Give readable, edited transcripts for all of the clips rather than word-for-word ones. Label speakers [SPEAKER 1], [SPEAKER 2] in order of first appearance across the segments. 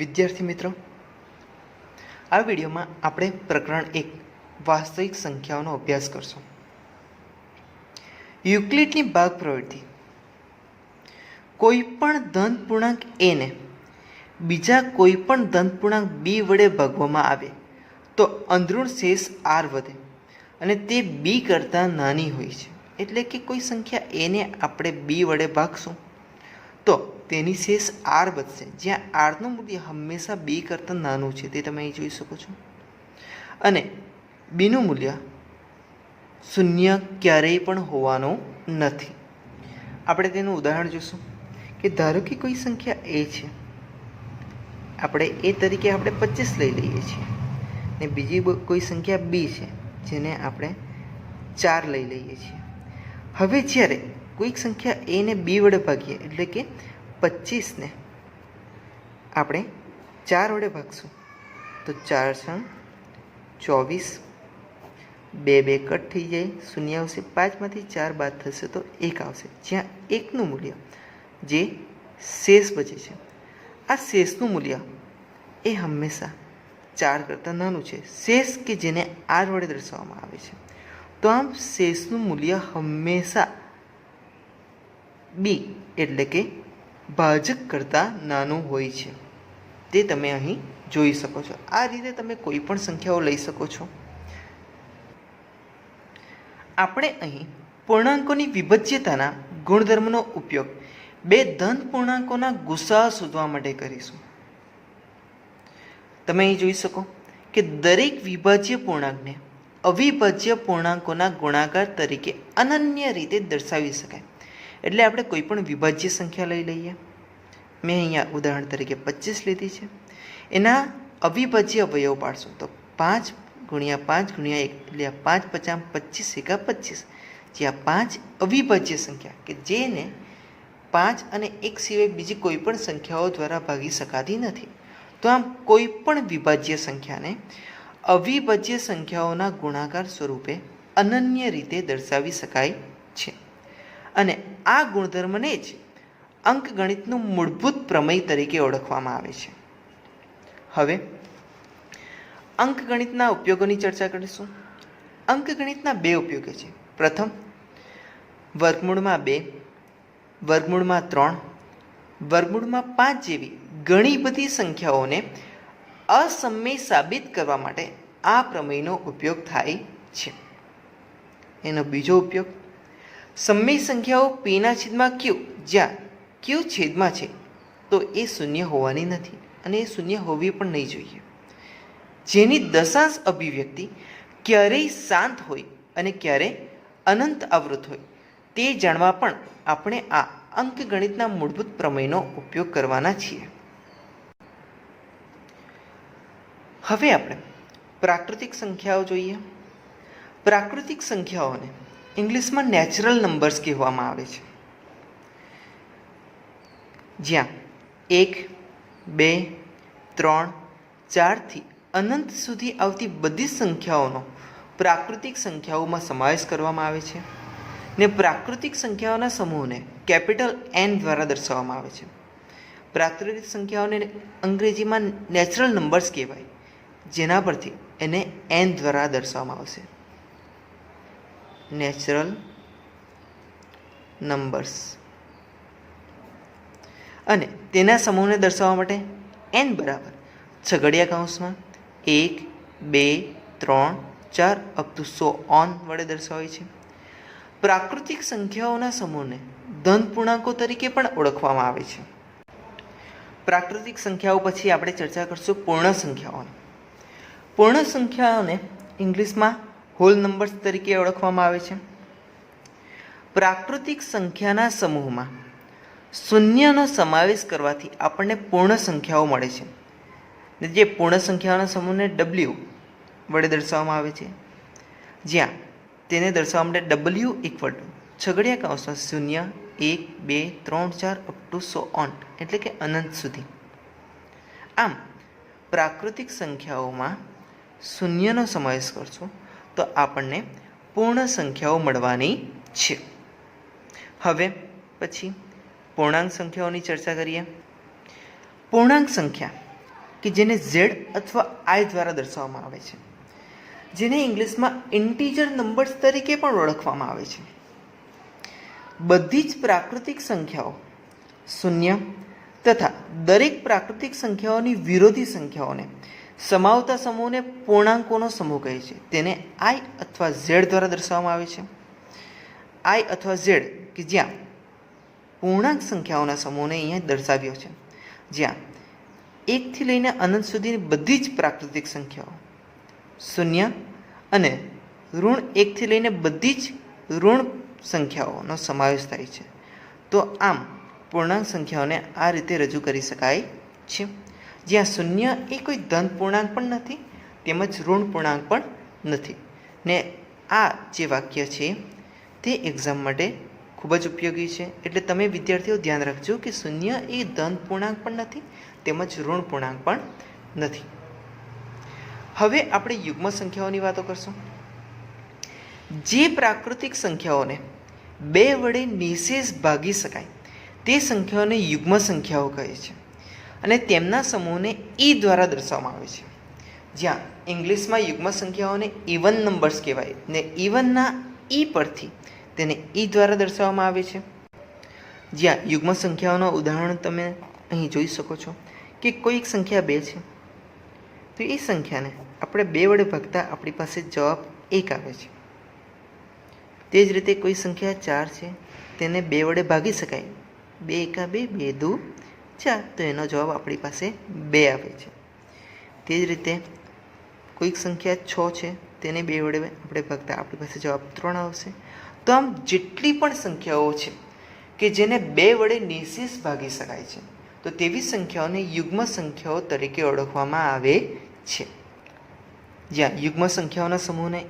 [SPEAKER 1] વિદ્યાર્થી મિત્રો, આ વિડીયોમાં આપણે પ્રકરણ 1 વાસ્તવિક સંખ્યાઓનો અભ્યાસ કરશું. યુક્લિડની ભાગ પ્રવૃત્તિ. કોઈપણ ધન પૂર્ણાંક a ને બીજા કોઈપણ ધન પૂર્ણાંક b વડે ભાગવામાં આવે તો અંદરૂણ શેષ r વધે અને તે b કરતાં નાની હોય છે. એટલે કે કોઈ સંખ્યા a ને આપણે b વડે ભાગશું તો તેની શેષ r વધશે, જ્યાં rનું મૂલ્ય હંમેશા b કરતાં નાનું છે તે તમે અહીં જોઈ શકો છો. અને bનું મૂલ્ય શૂન્ય ક્યારેય પણ હોવાનું નથી. આપણે તેનું ઉદાહરણ જોઈશું કે ધારો કે કોઈ સંખ્યા a છે, આપણે a તરીકે આપણે 25 લઈ લઈએ છીએ, ને બીજી કોઈ સંખ્યા b છે જેને આપણે 4 લઈ લઈએ છીએ. હવે જ્યારે કોઈક સંખ્યા a ને b વડે ભાગીએ એટલે કે 25 ને આપણે 4 વડે ભાગશું તો 4 × 24, 2 કટ થઈ જાય, શૂન્ય આવશે, 5માંથી 4 બાદ થશે તો 1 આવશે, જ્યાં 1નું મૂલ્ય જે શેષ બચે છે, આ શેષનું મૂલ્ય એ હંમેશા 4 કરતાં નાનું છે, શેષ કે જેને r વડે દર્શાવવામાં આવે છે. તો આમ શેષનું મૂલ્ય હંમેશા b એટલે કે ભાજક કરતાં નાનું હોય છે, તે તમે અહીં જોઈ શકો છો. આ રીતે તમે કોઈ પણ સંખ્યાઓ લઈ શકો છો. આપણે અહીં પૂર્ણાંકોની વિભાજ્યતાના ગુણધર્મનો ઉપયોગ બે ધન પૂર્ણાંકોના ગુસાઅ શોધવા માટે કરીશું. તમે અહીં જોઈ શકો કે દરેક વિભાજ્ય પૂર્ણાંકને અવિભાજ્ય પૂર્ણાંકોના ગુણાકાર તરીકે અનન્ય રીતે દર્શાવી શકાય. એટલે આપણે કોઈ પણ વિભાજ્ય સંખ્યા લઈ લઈએ. મેં અહીંયા ઉદાહરણ તરીકે 25 લીધી છે. એના અવિભાજ્ય અવયવ પાડશું તો 5 × 5 × 1 એટલે 5 × 5 25 × 25, જ્યાં 5 અવિભાજ્ય સંખ્યા કે જેને 5 અને 1 સિવાય બીજી કોઈ પણ સંખ્યાઓ દ્વારા ભાગી શકાતી નથી. તો આમ કોઈ પણ વિભાજ્ય સંખ્યાને અવિભાજ્ય સંખ્યાઓના ગુણાકાર સ્વરૂપે અનન્ય રીતે દર્શાવી શકાય છે. અને આ ગુણધર્મને જ અંકગણિતનું મૂળભૂત પ્રમેય તરીકે ઓળખવામાં આવે છે. હવે અંકગણિતના ઉપયોગોની ચર્ચા કરીશું. અંકગણિતના બે ઉપયોગો છે. પ્રથમ, વર્ગમૂળમાં 2, વર્ગમૂળમાં 3, વર્ગમૂળમાં 5 જેવી ઘણી બધી સંખ્યાઓને અસમય સાબિત કરવા માટે આ પ્રમેયનો ઉપયોગ થાય છે. એનો બીજો ઉપયોગ, સમય સંખ્યાઓ pના છેદમાં q, જ્યાં q છેદમાં છે તો એ શૂન્ય હોવાની નથી અને એ શૂન્ય હોવી પણ નહીં જોઈએ, જેની દશાંશ અભિવ્યક્તિ ક્યારેય શાંત હોય અને ક્યારેય અનંત આવૃત હોય તે જાણવા પણ આપણે આ અંકગણિતના મૂળભૂત પ્રમેયનો ઉપયોગ કરવાના છીએ. હવે આપણે પ્રાકૃતિક સંખ્યાઓ જોઈએ. પ્રાકૃતિક સંખ્યાઓને ઇંગ્લિશમાં નેચરલ નંબર્સ કહેવામાં આવે છે, જ્યાં 1, 2, 3, 4થી અનંત સુધી આવતી બધી સંખ્યાઓનો પ્રાકૃતિક સંખ્યાઓમાં સમાવેશ કરવામાં આવે છે. ને પ્રાકૃતિક સંખ્યાઓના સમૂહને કેપિટલ N દ્વારા દર્શાવવામાં આવે છે. પ્રાકૃતિક સંખ્યાઓને અંગ્રેજીમાં નેચરલ નંબર્સ કહેવાય, જેના પરથી એને n દ્વારા દર્શાવવામાં આવશે. Natural numbers. અને તેના સમૂહને દર્શાવવા માટે n બરાબર છગડિયા કૌંસમાં 1, 2, 3, 4 અપ ટુ 100 વડે દર્શાવાય છે. પ્રાકૃતિક સંખ્યાઓના સમૂહને ધન પૂર્ણાંકો તરીકે પણ ઓળખવામાં આવે છે. પ્રાકૃતિક સંખ્યાઓ પછી આપણે ચર્ચા કરીશું પૂર્ણ સંખ્યાઓની. પૂર્ણ સંખ્યાઓને ઇંગ્લિશમાં હોલ નંબર્સ તરીકે ઓળખવામાં આવે છે. પ્રાકૃતિક સંખ્યાના સમૂહમાં શૂન્યનો સમાવેશ કરવાથી આપણને પૂર્ણ સંખ્યાઓ મળે છે. જે પૂર્ણ સંખ્યાઓના સમૂહને W વડે દર્શાવવામાં આવે છે, જ્યાં તેને દર્શાવવા માટે W = છગડિયા કૌંસમાં 0, 1, 2, 3, 4 અપ ટુ 100 એટલે કે અનંત સુધી. આમ પ્રાકૃતિક સંખ્યાઓમાં શૂન્યનો સમાવેશ કરશો તો આપણને પૂર્ણ સંખ્યાઓ મળવાની છે. હવે પછી પૂર્ણાંક સંખ્યાઓની ચર્ચા કરીએ. પૂર્ણાંક સંખ્યા કે જેને ઝેડ અથવા આઈ દ્વારા દર્શાવવામાં આવે છે, જેને ઇંગ્લિશમાં ઇન્ટીજર નંબર્સ તરીકે પણ ઓળખવામાં આવે છે. બધી જ પ્રાકૃતિક સંખ્યાઓ શૂન્ય તથા દરેક પ્રાકૃતિક સંખ્યાઓની વિરોધી સંખ્યાઓને સમાવતા સમૂહને પૂર્ણાંકોનો સમૂહ કહે છે. તેને આઈ અથવા ઝેડ દ્વારા દર્શાવવામાં આવે છે. આઈ અથવા ઝેડ કે જ્યાં પૂર્ણાંક સંખ્યાઓના સમૂહને અહીંયા દર્શાવ્યો છે, જ્યાં એકથી લઈને અનંત સુધીની બધી જ પ્રાકૃતિક સંખ્યાઓ શૂન્ય અને ઋણ એકથી લઈને બધી જ ઋણ સંખ્યાઓનો સમાવેશ થાય છે. તો આમ પૂર્ણાંક સંખ્યાઓને આ રીતે રજૂ કરી શકાય છે, જ્યાં શૂન્ય એ કોઈ ધન પૂર્ણાંક પણ નથી તેમજ ઋણ પૂર્ણાંક પણ નથી. ને આ જે વાક્ય છે તે એક્ઝામ માટે ખૂબ જ ઉપયોગી છે. એટલે તમે વિદ્યાર્થીઓ ધ્યાન રાખજો કે શૂન્ય એ ધન પૂર્ણાંક પણ નથી તેમજ ઋણ પૂર્ણાંક પણ નથી. હવે આપણે યુગ્મ સંખ્યાઓની વાતો કરશું. જે પ્રાકૃતિક સંખ્યાઓને બે વડે નિશેષ ભાગી શકાય તે સંખ્યાઓને યુગ્મ સંખ્યાઓ કહે છે અને તેમના સમૂહને ઈ દ્વારા દર્શાવવામાં આવે છે. જ્યાં ઇંગ્લિશમાં યુગ્મ સંખ્યાઓને ઇવન નંબર્સ કહેવાય ને ઇવનના ઈ પરથી તેને ઈ દ્વારા દર્શાવવામાં આવે છે. જ્યાં યુગ્મ સંખ્યાઓનું ઉદાહરણ તમે અહીં જોઈ શકો છો કે કોઈ એક સંખ્યા 2 છે, તો એ સંખ્યાને આપણે 2 વડે ભાગતા આપણી પાસે જવાબ 1 આવે છે. તે જ રીતે કોઈ સંખ્યા 4 છે, તેને 2 વડે ભાગી શકાય, 2 એકા 2, 2 દુ 4, તો એનો જવાબ આપણી પાસે 2 આવે છે. તે જ રીતે કોઈક સંખ્યા 6 છે, તેને 2 વડે આપણે ભાગતા આપણી પાસે જવાબ 3 આવશે. તો આમ જેટલી પણ સંખ્યાઓ છે કે જેને 2 વડે નિશેષ ભાગી શકાય છે, તો તેવી સંખ્યાઓને યુગ્મ સંખ્યાઓ તરીકે ઓળખવામાં આવે છે. જ્યાં યુગ્મ સંખ્યાઓના સમૂહને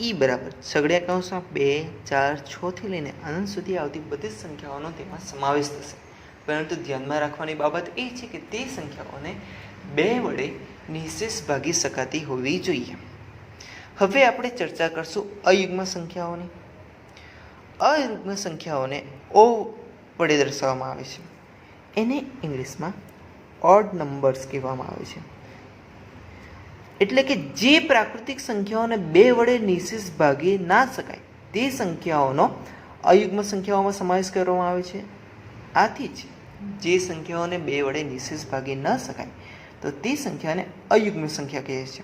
[SPEAKER 1] ઈ બરાબર સગડિયા કૌંસમાં 2, 4, 6 થી લઈને અનંત સુધી આવતી બધી જ સંખ્યાઓનો તેમાં સમાવેશ થશે. પરંતુ ધ્યાનમાં રાખવાની બાબત એ છે કે તે સંખ્યાઓને 2 વડે નિશેષ ભાગી શકાતી હોવી જોઈએ. હવે આપણે ચર્ચા કરશું અયુગ્મ સંખ્યાઓની. અયુગ્મ સંખ્યાઓને ઓ વડે દર્શાવવામાં આવે છે. એને ઇંગ્લિશમાં ઓડ નંબર્સ કહેવામાં આવે છે. એટલે કે જે પ્રાકૃતિક સંખ્યાઓને 2 વડે નિશેષ ભાગી ના શકાય તે સંખ્યાઓનો અયુગ્મ સંખ્યાઓમાં સમાવેશ કરવામાં આવે છે. આથી જ જે સંખ્યાઓને 2 વડે નિશેષ ભાગી ન શકાય તો તે સંખ્યાને અયુગ્મ સંખ્યા કહે છે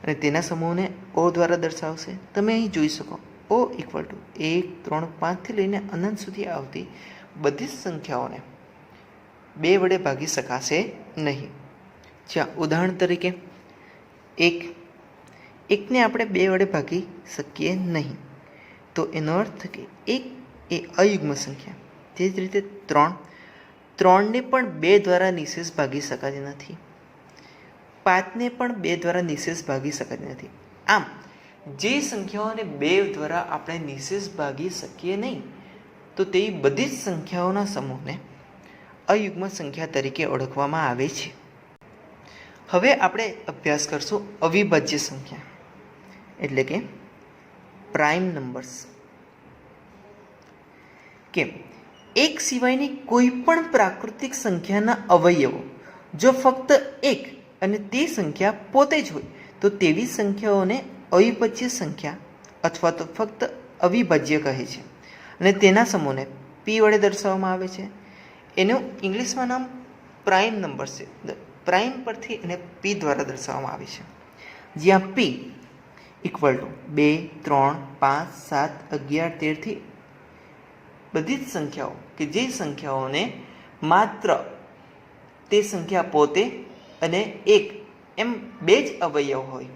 [SPEAKER 1] અને તેના સમૂહને ઓ દ્વારા દર્શાવશે. તમે અહીં જોઈ શકો ઓ ઇક્વલ ટુ 1, 3, 5 થી લઈને અનંત સુધી આવતી બધી જ સંખ્યાઓને 2 વડે ભાગી શકાશે નહીં. જ્યાં ઉદાહરણ તરીકે 1ને આપણે 2 વડે ભાગી શકીએ નહીં, તો એનો અર્થ કે 1 એ અયુગ્મ સંખ્યા. તે જ રીતે 3ને પણ 2 દ્વારા નિશેષ ભાગી શકાતી નથી. 5ને પણ 2 દ્વારા નિશેષ ભાગી શકાતી નથી. આમ જે સંખ્યાઓને 2 દ્વારા આપણે નિશેષ ભાગી શકીએ નહીં, તો તે બધી જ સંખ્યાઓના સમૂહને અયુગ્મ સંખ્યા તરીકે ઓળખવામાં આવે છે. હવે આપણે અભ્યાસ કરશું અવિભાજ્ય સંખ્યા એટલે કે પ્રાઇમ નંબર્સ. કે એક સિવાયની કોઈ પણ પ્રાકૃતિક સંખ્યાના અવયવો જો ફક્ત એક અને તે સંખ્યા પોતે જ હોય તો તેવી સંખ્યાઓને અવિભાજ્ય સંખ્યા અથવા તો ફક્ત અવિભાજ્ય કહે છે અને તેના સમૂહને પી વડે દર્શાવવામાં આવે છે. એનું ઇંગ્લિશમાં નામ પ્રાઇમ નંબર છે. પ્રાઇમ પરથી એને પી દ્વારા દર્શાવવામાં આવે છે. જ્યાં પી ઇક્વલ ટુ 2, 3, 5, 7, 11, 13 થી બધી જ સંખ્યાઓ કે જે સંખ્યાઓને માત્ર તે સંખ્યા પોતે અને એક એમ 2 જ અવયવ હોય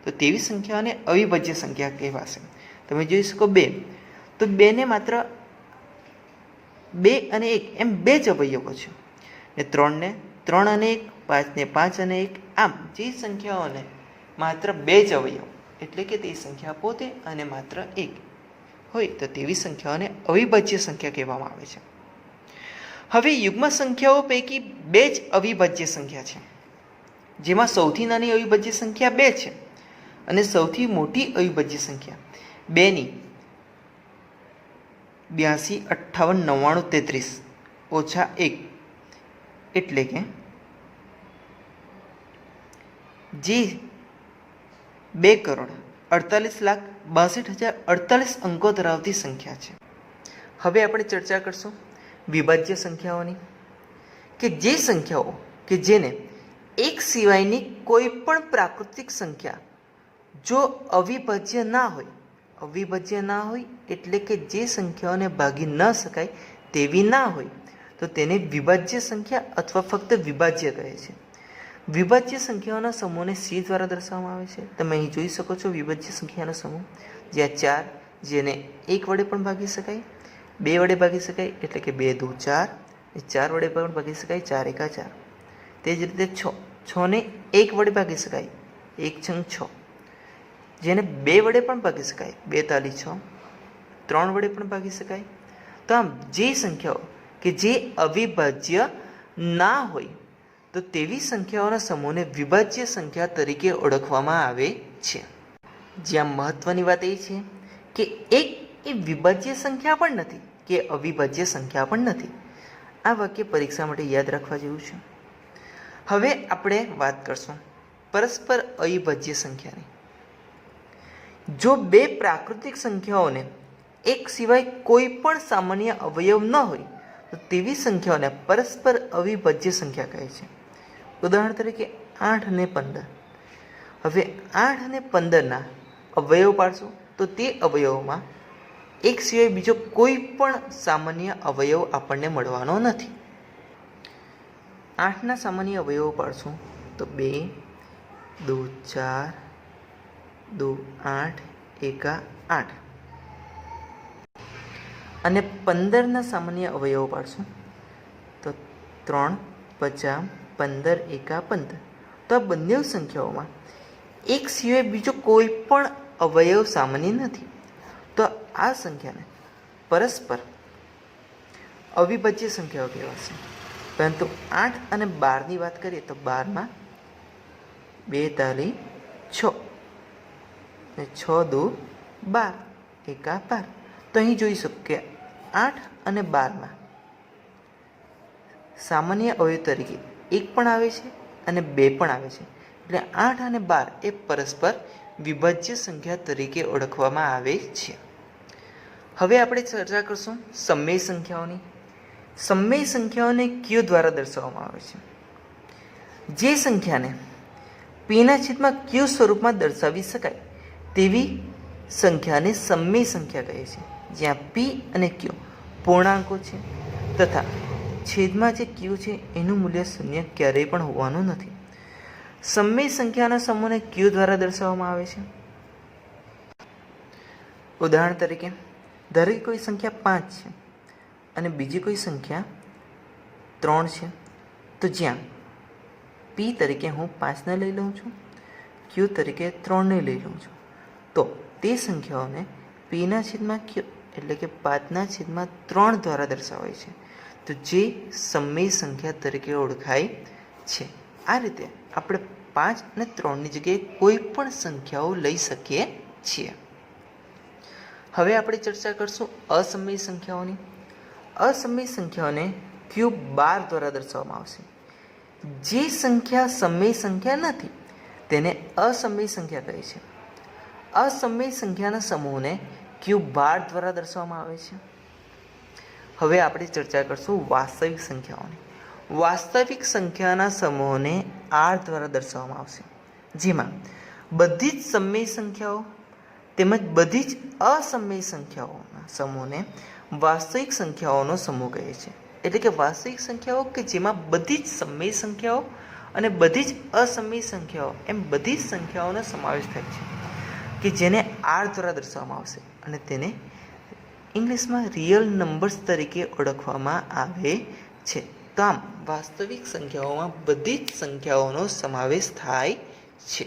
[SPEAKER 1] તો તેવી સંખ્યાઓને અવિભાજ્ય સંખ્યા કહેવાશે. તમે જોઈ શકો 2, તો 2ને માત્ર 2 અને 1 એમ 2 જ અવયવો છે. ને 3ને 3 અને 1, 5ને 5 અને 1, આમ જે સંખ્યાઓને માત્ર 2 જ અવયવ એટલે કે તે સંખ્યા પોતે અને માત્ર 1 હોય તો તેવી સંખ્યાઓને અવિભાજ્ય સંખ્યા કહેવામાં આવે છે. હવે યુગ્મ સંખ્યાઓ પૈકી 2 જ અવિભાજ્ય સંખ્યા છે, જેમાં સૌથી નાની અવિભાજ્ય સંખ્યા 2 છે અને સૌથી મોટી અવિભાજ્ય સંખ્યા 2 82, 58, 99, 33 ઓછા 1 એટલે કે જે 2,48,62,048 અંકો ધરાવતી સંખ્યા છે. હવે આપણે ચર્ચા કરશું વિભાજ્ય સંખ્યાઓની, કે જે સંખ્યાઓ કે જેને એક સિવાયની કોઈ પણ પ્રાકૃતિક સંખ્યા જો અવિભાજ્ય ના હોય એટલે કે જે સંખ્યાઓને ભાગી ન શકાય તેવી ના હોય તો તેને વિભાજ્ય સંખ્યા અથવા ફક્ત વિભાજ્ય કહે છે. વિભાજ્ય સંખ્યાઓના સમૂહને C દ્વારા દર્શાવવામાં આવે છે. તમે અહીં જોઈ શકો છો વિભાજ્ય સંખ્યાનો સમૂહ, જ્યાં 4 જેને 1 વડે પણ ભાગી શકાય, 2 વડે ભાગી શકાય એટલે કે 2 દુ 4, 4 વડે પણ ભાગી શકાય 4 એકા 4. તે જ રીતે 6 ને 1 વડે ભાગી શકાય 1 છંગ 6, જેને 2 વડે પણ ભાગી શકાય 2 તાલી 6, 3 વડે પણ ભાગી શકાય. તો આમ જે સંખ્યાઓ કે જે અવિભાજ્ય ના હોય તો તેવી સંખ્યાઓના સમૂહને વિભાજ્ય સંખ્યા તરીકે ઓળખવામાં આવે છે. જ્યાં મહત્વની વાત એ છે કે એક એ વિભાજ્ય સંખ્યા પણ નથી કે અવિભાજ્ય સંખ્યા પણ નથી. આ વાક્ય પરીક્ષા માટે યાદ રાખવા જેવું છે. હવે આપણે વાત કરશું પરસ્પર અવિભાજ્ય સંખ્યાની. જો બે પ્રાકૃતિક સંખ્યાઓને એક સિવાય કોઈ પણ સામાન્ય અવયવ ન હોય તો તેવી સંખ્યાઓને પરસ્પર અવિભાજ્ય સંખ્યા કહે છે. ઉદાહરણ તરીકે 8 અને 15. હવે 8 અને 15ના અવયવ પાડશું તો તે અવયવોમાં એક સિવાય બીજો કોઈ પણ સામાન્ય અવયવ આપણને મળવાનો નથી. 8ના સામાન્ય અવયવો પાડશું તો 2 દુ 4 દુ 8 એકા 8, અને 15ના સામાન્ય અવયવો પાડશું તો 3 50 15 એકા 15. તો આ બંને સંખ્યાઓમાં એક સિવાય બીજો કોઈ પણ અવયવ સામાન્ય નથી. તો આ સંખ્યાને પરસ્પર અવિભાજ્ય સંખ્યાઓ કહેવાશે. પરંતુ 8 અને 12ની વાત કરીએ તો 12માં 2 તાલી 6 અને 6 દુ 12 એકા 12. તો અહીં જોઈ શકો કે 8 અને 12માં સામાન્ય અવયવ તરીકે 1 પણ આવે છે અને 2 પણ આવે છે. એટલે 8 અને 12 એ પરસ્પર વિભાજ્ય સંખ્યા તરીકે ઓળખવામાં આવે છે. હવે આપણે ચર્ચા કરશું સમય સંખ્યાઓની. સમય સંખ્યાઓને Q દ્વારા દર્શાવવામાં આવે છે. જે સંખ્યાને P/Q સ્વરૂપમાં દર્શાવી શકાય તેવી સંખ્યાને સમય સંખ્યા કહે છે. જ્યાં P અને Q પૂર્ણાંકો છે તથા છેદમાં જે Q છે એનું મૂલ્ય શૂન્ય ક્યારેય પણ હોવાનું નથી. સમય સંખ્યાના સમૂહને Q દ્વારા દર્શાવવામાં આવે છે. ઉદાહરણ તરીકે ધારો કે કોઈ સંખ્યા 5 છે અને બીજી કોઈ સંખ્યા 3 છે, તો જ્યાં P તરીકે હું 5ને લઈ લઉં છું, Q તરીકે 3ને લઈ લઉં છું, તો તે સંખ્યાઓને P/Q એટલે કે 5/3 દ્વારા દર્શાવાય છે. તો જે સમય સંખ્યા તરીકે ઓળખાય છે. આ રીતે આપણે 5 અને 3ની જગ્યાએ કોઈ પણ સંખ્યાઓ લઈ શકીએ છીએ. હવે આપણે ચર્ચા કરશું અસમય સંખ્યાઓની. અસમય સંખ્યાઓને Q12 દ્વારા દર્શાવવામાં આવશે. જે સંખ્યા સમય સંખ્યા નથી તેને અસમય સંખ્યા કહે છે. અસમય સંખ્યાના સમૂહને Q12 દ્વારા દર્શાવવામાં આવે છે. હવે આપણે ચર્ચા કરશું વાસ્તવિક સંખ્યાઓની. વાસ્તવિક સંખ્યાના સમૂહને R દ્વારા દર્શાવવામાં આવશે, જેમાં બધી જ સમય સંખ્યાઓ તેમજ બધી જ અસમય સંખ્યાઓના સમૂહને વાસ્તવિક સંખ્યાઓનો સમૂહ કહે છે. એટલે કે વાસ્તવિક સંખ્યાઓ કે જેમાં બધી જ સમય સંખ્યાઓ અને બધી જ અસમય સંખ્યાઓ એમ બધી જ સંખ્યાઓનો સમાવેશ થાય છે, કે જેને R દ્વારા દર્શાવવામાં આવશે અને તેને ઇંગ્લિશમાં રિયલ નંબર્સ તરીકે ઓળખવામાં આવે છે. તો આમ વાસ્તવિક સંખ્યાઓમાં બધી જ સંખ્યાઓનો સમાવેશ થાય છે.